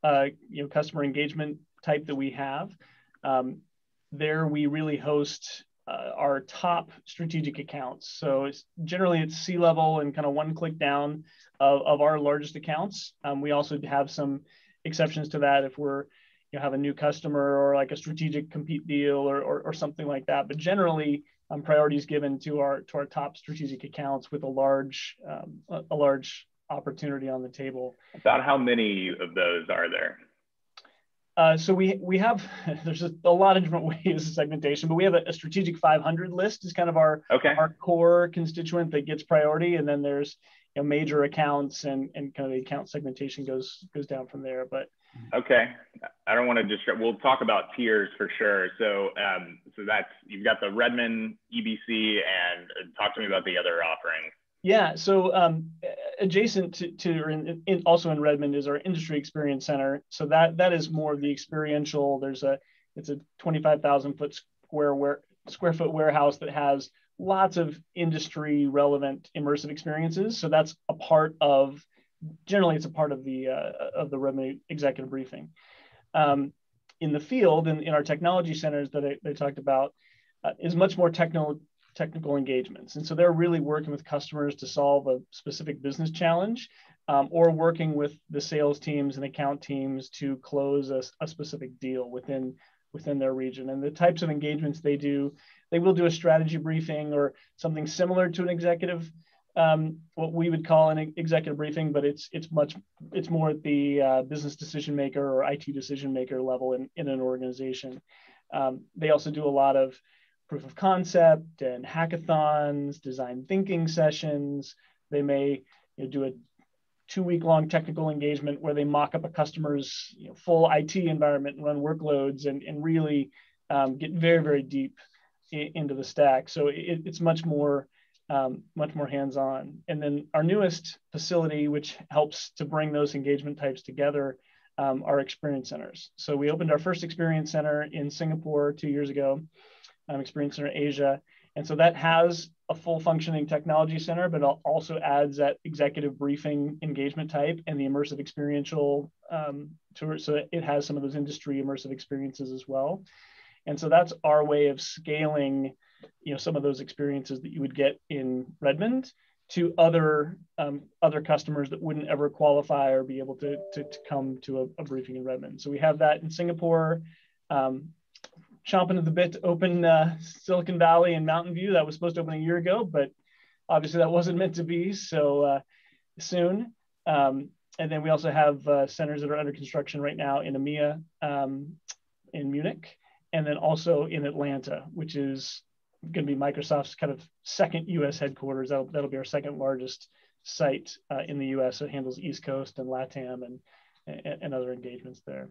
customer engagement type that we have. There we really host our top strategic accounts. So it's C-level and kind of one click down of our largest accounts. We also have some exceptions to that if we're have a new customer or like a strategic compete deal or something like that. But generally, priority is given to our top strategic accounts with a large opportunity on the table. About how many of those are there? So we have, there's a lot of different ways of segmentation, but we have a strategic 500 list is kind of our core constituent that gets priority. And then there's major accounts and kind of the account segmentation goes down from there. But okay, I don't want to distract. We'll talk about tiers for sure. So that's, you've got the Redmond EBC, and talk to me about the other offerings. Yeah, so adjacent to also in Redmond is our Industry Experience Center. So that is more of the experiential. It's a 25,000 square foot warehouse that has lots of industry relevant immersive experiences. So that's generally it's a part of the Redmond executive briefing. In the field, in our technology centers that I talked about, is much more technical engagements. And so they're really working with customers to solve a specific business challenge, or working with the sales teams and account teams to close a specific deal within their region. And the types of engagements they will do a strategy briefing or something similar to an executive, what we would call an executive briefing, but it's more at the business decision maker or IT decision maker level in an organization. They also do a lot of proof of concept and hackathons, design thinking sessions. They may do a 2-week-long technical engagement where they mock up a customer's full IT environment and run workloads and really get very, very deep into the stack. So it's much more hands-on. And then our newest facility, which helps to bring those engagement types together, are experience centers. So we opened our first experience center in Singapore 2 years ago. Experience Center Asia. And so that has a full functioning technology center, but also adds that executive briefing engagement type and the immersive experiential tour. So it has some of those industry immersive experiences as well. And so that's our way of scaling, some of those experiences that you would get in Redmond to other customers that wouldn't ever qualify or be able to come to a briefing in Redmond. So we have that in Singapore. Chomping at the bit to open Silicon Valley and Mountain View. That was supposed to open a year ago, but obviously that wasn't meant to be, so soon. And then we also have centers that are under construction right now in EMEA, in Munich, and then also in Atlanta, which is going to be Microsoft's kind of second US headquarters. That'll be our second largest site in the US. So it handles East Coast and LATAM and other engagements there.